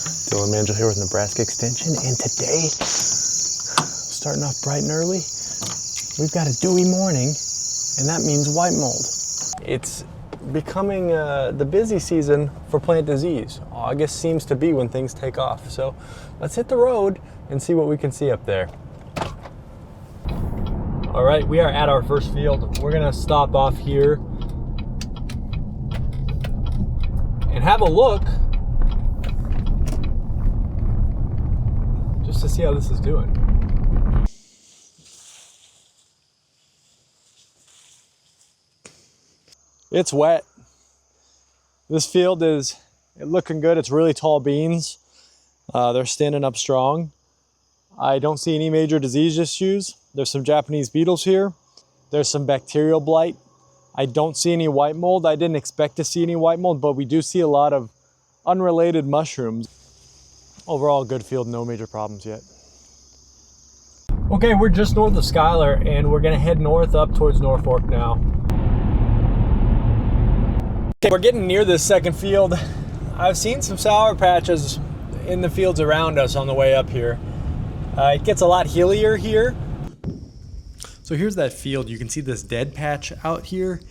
Dylan Mangel here with Nebraska Extension, and today, starting off bright and early, we've got a dewy morning, and that means white mold. It's becoming the busy season for plant disease. August seems to be when things take off, so let's hit the road and see what we can see up there. All right, we are at our first field. We're gonna stop off here and have a look just to see how this is doing. It's wet. This field is looking good. It's really tall beans. They're standing up strong. I don't see any major disease issues. There's some Japanese beetles here. There's some bacterial blight. I don't see any white mold. I didn't expect to see any white mold, but we do see a lot of unrelated mushrooms. Overall, good field, no major problems yet. Okay, we're just north of Schuyler, and we're gonna head north up towards Norfolk now. Okay, we're getting near this second field. I've seen some sour patches in the fields around us on the way up here. It gets a lot hillier here. So here's that field. You can see this dead patch out here.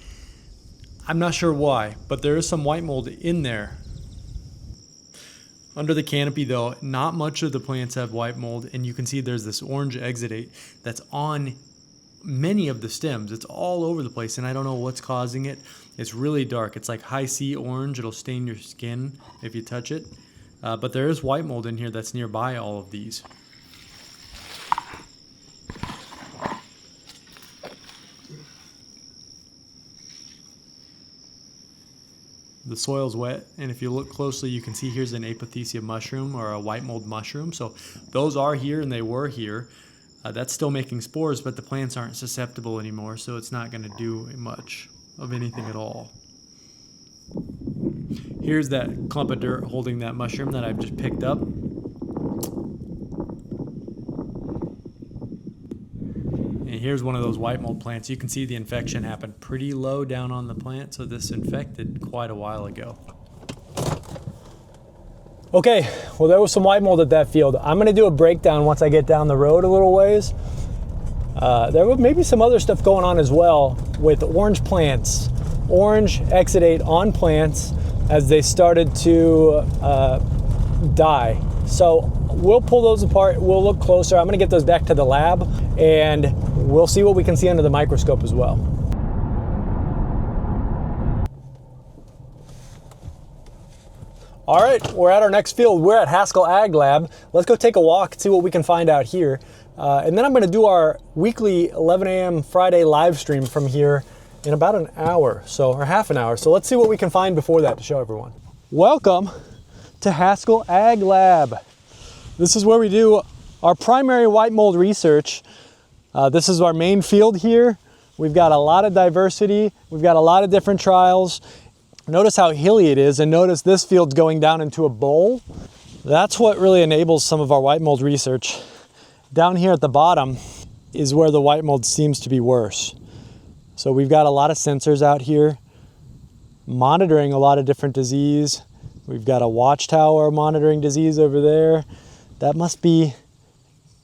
I'm not sure why, but there is some white mold in there. Under the canopy though, not much of the plants have white mold, and you can see there's this orange exudate that's on many of the stems. It's all over the place, and I don't know what's causing it. It's really dark. It's like high C orange. It'll stain your skin if you touch it. But there is white mold in here that's nearby all of these. The soil's wet, and if you look closely, you can see here's an apothecia mushroom or a white mold mushroom. So those are here and they were here. That's still making spores, but the plants aren't susceptible anymore, so it's not going to do much of anything at all. Here's that clump of dirt holding that mushroom that I've just picked up. And here's one of those white mold plants. You can see the infection happened pretty low down on the plant, so this infected quite a while ago. Okay, well there was some white mold at that field. I'm gonna do a breakdown once I get down the road a little ways. There was maybe some other stuff going on as well with orange plants. Orange exudate on plants as they started to die. So we'll pull those apart, we'll look closer. I'm gonna get those back to the lab and we'll see what we can see under the microscope as well. All right, we're at our next field. We're at Haskell Lab. Let's go take a walk, see what we can find out here. And then I'm gonna do our weekly 11 a.m. Friday live stream from here in about an hour, or half an hour. So let's see what we can find before that to show everyone. Welcome to Haskell Lab. This is where we do our primary white mold research. This is our main field here. We've got a lot of diversity. We've got a lot of different trials. Notice how hilly it is, and notice this field's going down into a bowl. That's what really enables some of our white mold research. Down here at the bottom is where the white mold seems to be worse. So we've got a lot of sensors out here monitoring a lot of different disease. We've got a watchtower monitoring disease over there. That must be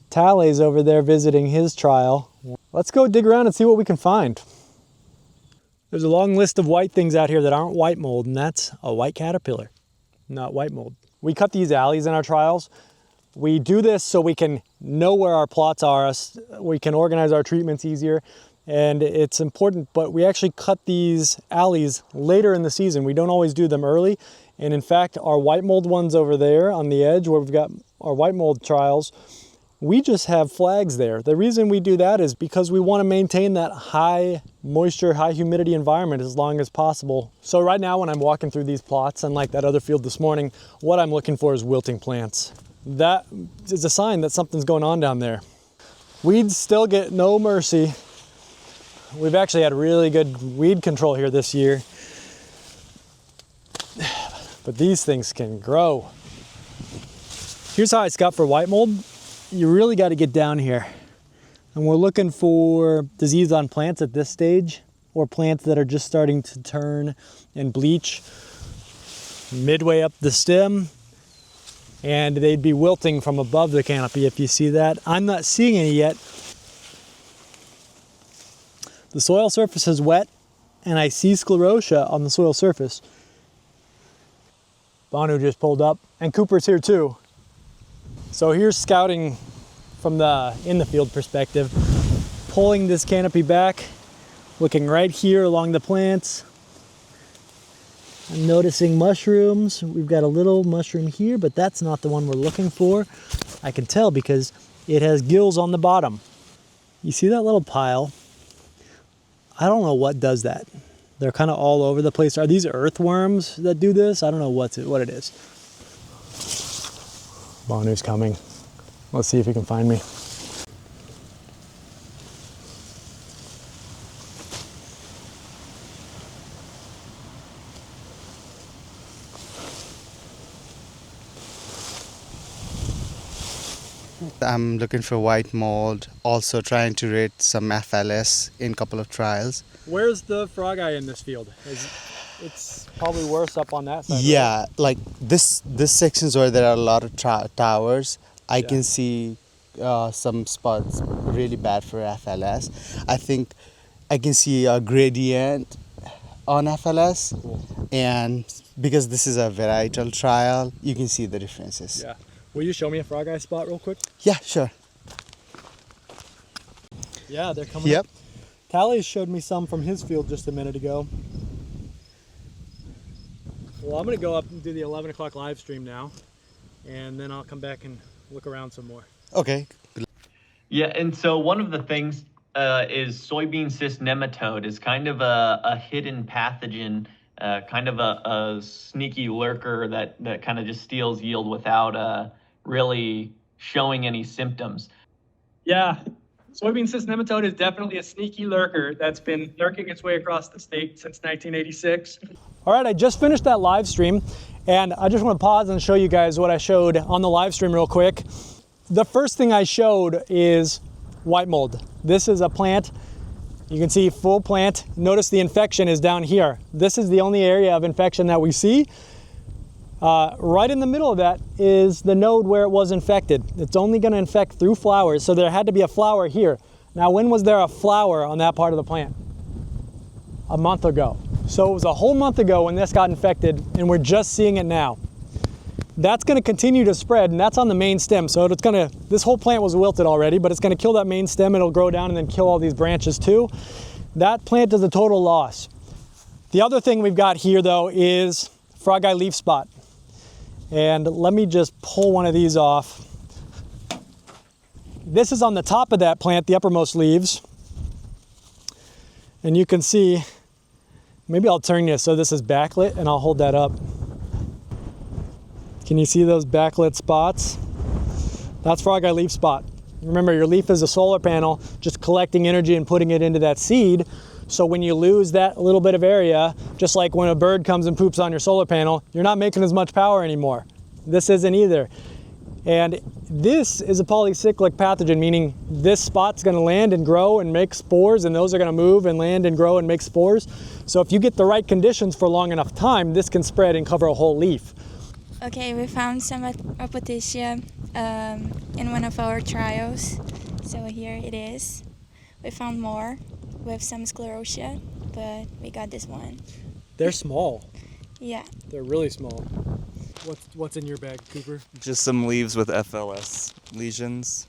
Talley's over there visiting his trial. Let's go dig around and see what we can find. There's a long list of white things out here that aren't white mold, and that's a white caterpillar, not white mold. We cut these alleys in our trials. We do this so we can know where our plots are, we can organize our treatments easier, and it's important, but we actually cut these alleys later in the season. We don't always do them early, and in fact, our white mold ones over there on the edge where we've got our white mold trials, we just have flags there. The reason we do that is because we want to maintain that high moisture, high humidity environment as long as possible. So right now when I'm walking through these plots, unlike that other field this morning, what I'm looking for is wilting plants. That is a sign that something's going on down there. Weeds still get no mercy. We've actually had really good weed control here this year. But these things can grow. Here's how I scout for white mold. You really got to get down here. And we're looking for disease on plants at this stage, or plants that are just starting to turn and bleach midway up the stem. and they'd be wilting from above the canopy, if you see that. I'm not seeing any yet. The soil surface is wet, and I see sclerotia on the soil surface. Banu just pulled up, and Cooper's here too. So here's scouting from the in the field perspective, pulling this canopy back, looking right here along the plants. I'm noticing mushrooms. We've got a little mushroom here, but that's not the one we're looking for. I can tell because it has gills on the bottom. You see that little pile? I don't know what does that. They're kind of all over the place. Are these earthworms that do this? I don't know what it is. Banu's coming. Let's see if he can find me. I'm looking for white mold, also trying to rate some FLS in a couple of trials. Where's the frog eye in this field? It's probably worse up on that side. Yeah, right? Like this sections where there are a lot of towers, I can see some spots really bad for FLS. I think I can see a gradient on FLS, cool. And because this is a varietal trial, you can see the differences. Yeah. Will you show me a frog eye spot real quick? Yeah, sure. Yeah, they're coming up. Tally showed me some from his field just a minute ago. Well, I'm going to go up and do the 11 o'clock live stream now, and then I'll come back and look around some more. Okay. Yeah, and so one of the things is soybean cyst nematode is kind of a hidden pathogen, kind of a sneaky lurker that kind of just steals yield without really showing any symptoms. Yeah, soybean cyst nematode is definitely a sneaky lurker that's been lurking its way across the state since 1986. All right, I just finished that live stream, and I just want to pause and show you guys what I showed on the live stream real quick. The first thing I showed is white mold. This is a plant. You can see full plant. Notice the infection is down here. This is the only area of infection that we see. Right in the middle of that is the node where it was infected. It's only going to infect through flowers, so there had to be a flower here. Now, when was there a flower on that part of the plant? A month ago. So it was a whole month ago when this got infected, and we're just seeing it now. That's going to continue to spread, and that's on the main stem. So it's going to, this whole plant was wilted already, but it's going to kill that main stem. It'll grow down and then kill all these branches too. That plant is a total loss. The other thing we've got here though is frog eye leaf spot. And let me just pull one of these off. This is on the top of that plant, the uppermost leaves. And you can see, maybe I'll turn this so this is backlit and I'll hold that up. Can you see those backlit spots? That's frog eye leaf spot. Remember, your leaf is a solar panel just collecting energy and putting it into that seed. So when you lose that little bit of area, just like when a bird comes and poops on your solar panel, you're not making as much power anymore. This isn't either. And this is a polycyclic pathogen, meaning this spot's gonna land and grow and make spores, and those are gonna move and land and grow and make spores. So if you get the right conditions for long enough time, this can spread and cover a whole leaf. Okay, we found some apothecia in one of our trials. So here it is. We found more with some sclerotia, but we got this one. They're small. Yeah. They're really small. What's in your bag, Cooper? Just some leaves with FLS lesions.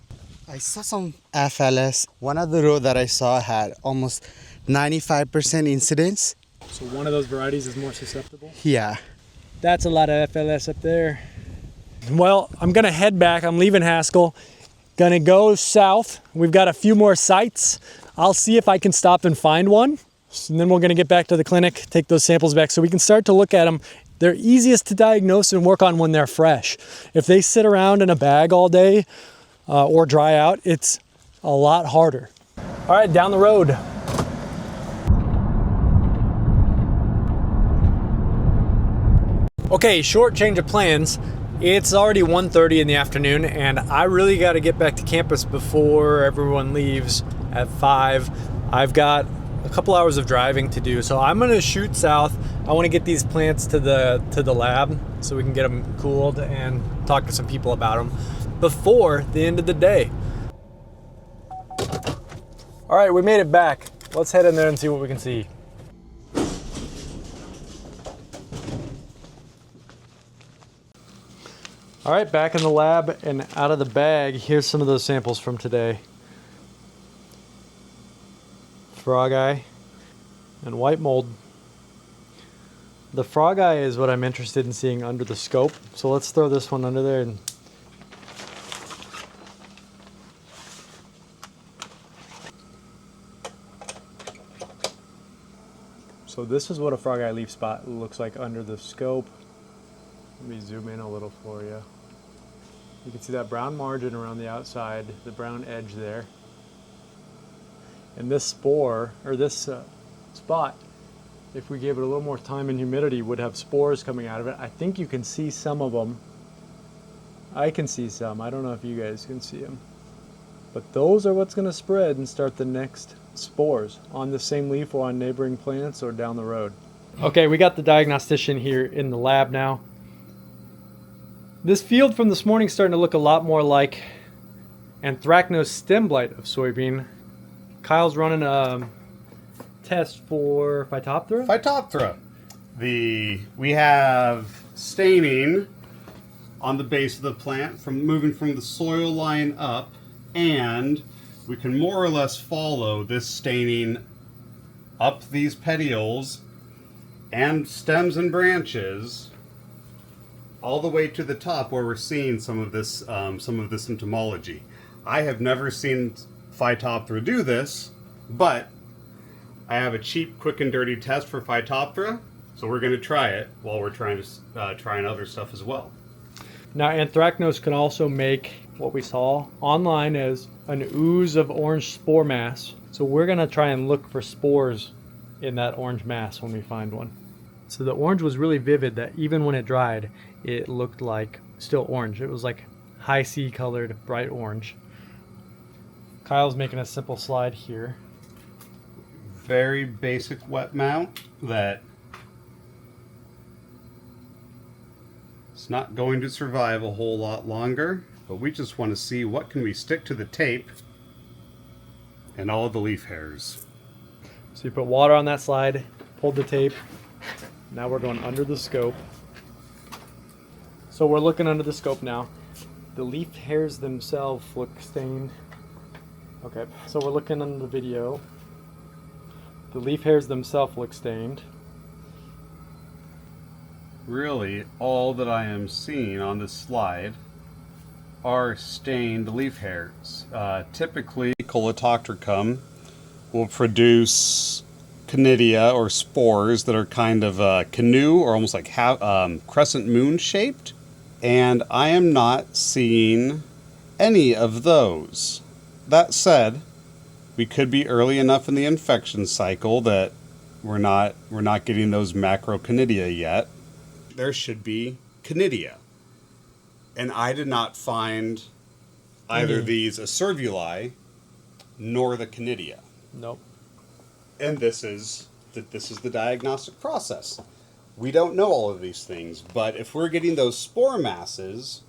I saw some FLS. One of the row that I saw had almost 95% incidence. So one of those varieties is more susceptible? Yeah. That's a lot of FLS up there. Well, I'm gonna head back. I'm leaving Haskell. Gonna go south. We've got a few more sites. I'll see if I can stop and find one. And then we're gonna get back to the clinic, take those samples back so we can start to look at them. They're easiest to diagnose and work on when they're fresh. If they sit around in a bag all day or dry out, it's a lot harder. All right, down the road. Okay, short change of plans. It's already 1:30 in the afternoon, and I really got to get back to campus before everyone leaves at 5. I've got a couple hours of driving to do, so I'm gonna shoot south. I want to get these plants to the lab so we can get them cooled and talk to some people about them before the end of the day. All right, we made it back. Let's head in there and see what we can see. All right, back in the lab and out of the bag, here's some of those samples from today. Frog eye and white mold. The frog eye is what I'm interested in seeing under the scope. So let's throw this one under there. And so this is what a frog eye leaf spot looks like under the scope. Let me zoom in a little for you. You can see that brown margin around the outside, the brown edge there. And this spore, or this spot, if we gave it a little more time and humidity, would have spores coming out of it. I think you can see some of them. I can see some. I don't know if you guys can see them. But those are what's going to spread and start the next spores on the same leaf or on neighboring plants or down the road. Okay, we got the diagnostician here in the lab now. This field from this morning is starting to look a lot more like anthracnose stem blight of soybean. Kyle's running a test for Phytophthora. Phytophthora. We have staining on the base of the plant from moving from the soil line up, and we can more or less follow this staining up these petioles and stems and branches all the way to the top where we're seeing some of this symptomology. I have never seen Phytophthora do this, but I have a cheap, quick and dirty test for Phytophthora, so we're going to try it while we're trying other stuff as well. Now, anthracnose can also make what we saw online as an ooze of orange spore mass. So we're going to try and look for spores in that orange mass when we find one. So the orange was really vivid that even when it dried, it looked like still orange. It was like high C colored, bright orange. Kyle's making a simple slide here. Very basic wet mount that it's not going to survive a whole lot longer, but we just want to see what can we stick to the tape and all of the leaf hairs. So you put water on that slide, pulled the tape. Now we're going under the scope. So we're looking under the scope now. The leaf hairs themselves look stained. Okay, so we're looking under the video. The leaf hairs themselves look stained. Really, all that I am seeing on this slide are stained leaf hairs. Typically, Coleoptracum will produce conidia or spores that are kind of canoe or almost like crescent moon shaped, and I am not seeing any of those. That said, we could be early enough in the infection cycle that we're not getting those macroconidia yet. There should be conidia, and I did not find either these acervuli nor the conidia. Nope. And this is the diagnostic process. We don't know all of these things, but if we're getting those spore masses,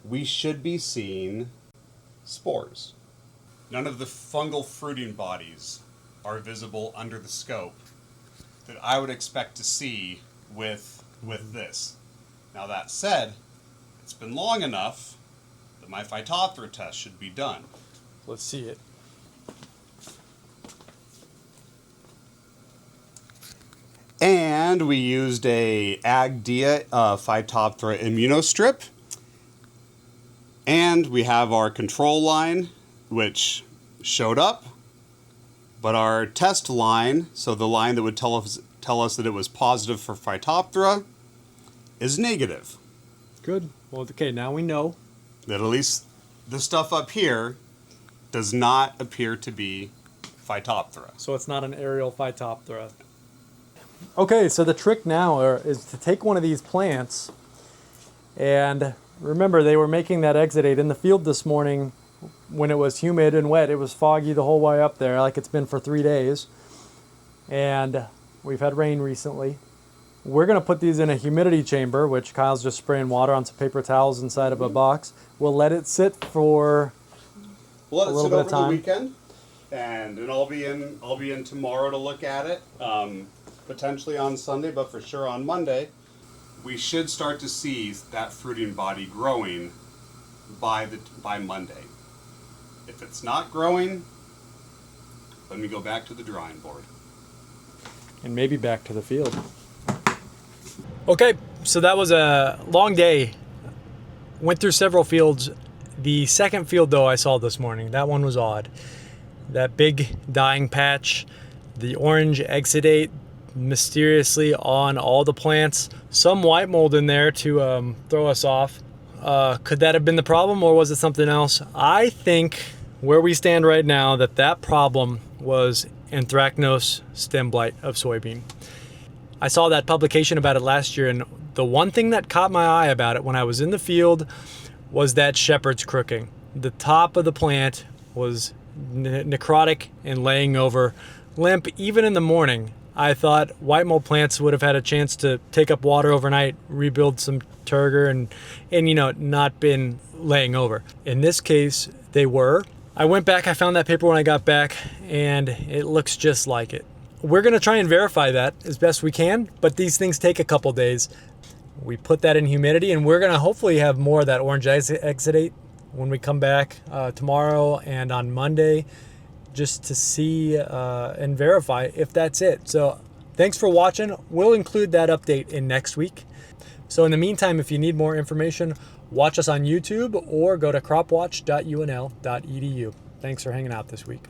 we should be seeing spores. None of the fungal fruiting bodies are visible under the scope that I would expect to see with this. Now that said, it's been long enough that my Phytophthora test should be done. Let's see it. And we used a Agdia Phytophthora immunostrip. And we have our control line, which showed up. But our test line, so the line that would tell us that it was positive for Phytophthora, is negative. Good. Well, okay, now we know That at least the stuff up here does not appear to be Phytophthora. so it's not an aerial Phytophthora. Okay, so the trick now is to take one of these plants, and remember they were making that exudate in the field this morning when it was humid and wet. It was foggy the whole way up there, like it's been for 3 days, and we've had rain recently. We're going to put these in a humidity chamber, which Kyle's just spraying water on some paper towels inside of a box. We'll let it sit for We'll let a it little sit bit over of the time. weekend, and then I'll be in tomorrow to look at it. Potentially on Sunday, but for sure on Monday. We should start to see that fruiting body growing by Monday. If it's not growing, let me go back to the drawing board. And maybe back to the field. Okay, so that was a long day. Went through several fields. The second field, though, I saw this morning. That one was odd. That big dying patch, the orange exudate mysteriously on all the plants. Some white mold in there to throw us off. Could that have been the problem, or was it something else? I think where we stand right now that problem was anthracnose stem blight of soybean. I saw that publication about it last year, and the one thing that caught my eye about it when I was in the field was that Shepard's crooking. The top of the plant was necrotic and laying over, limp even in the morning. I thought white mold plants would have had a chance to take up water overnight, rebuild some turgor, and not been laying over. In this case, they were. I went back, I found that paper when I got back, and it looks just like it. We're gonna try and verify that as best we can, but these things take a couple days. We put that in humidity, and we're gonna hopefully have more of that orange exudate when we come back tomorrow and on Monday, just to see and verify if that's it. So thanks for watching. We'll include that update in next week. So in the meantime, if you need more information, watch us on YouTube or go to cropwatch.unl.edu. Thanks for hanging out this week.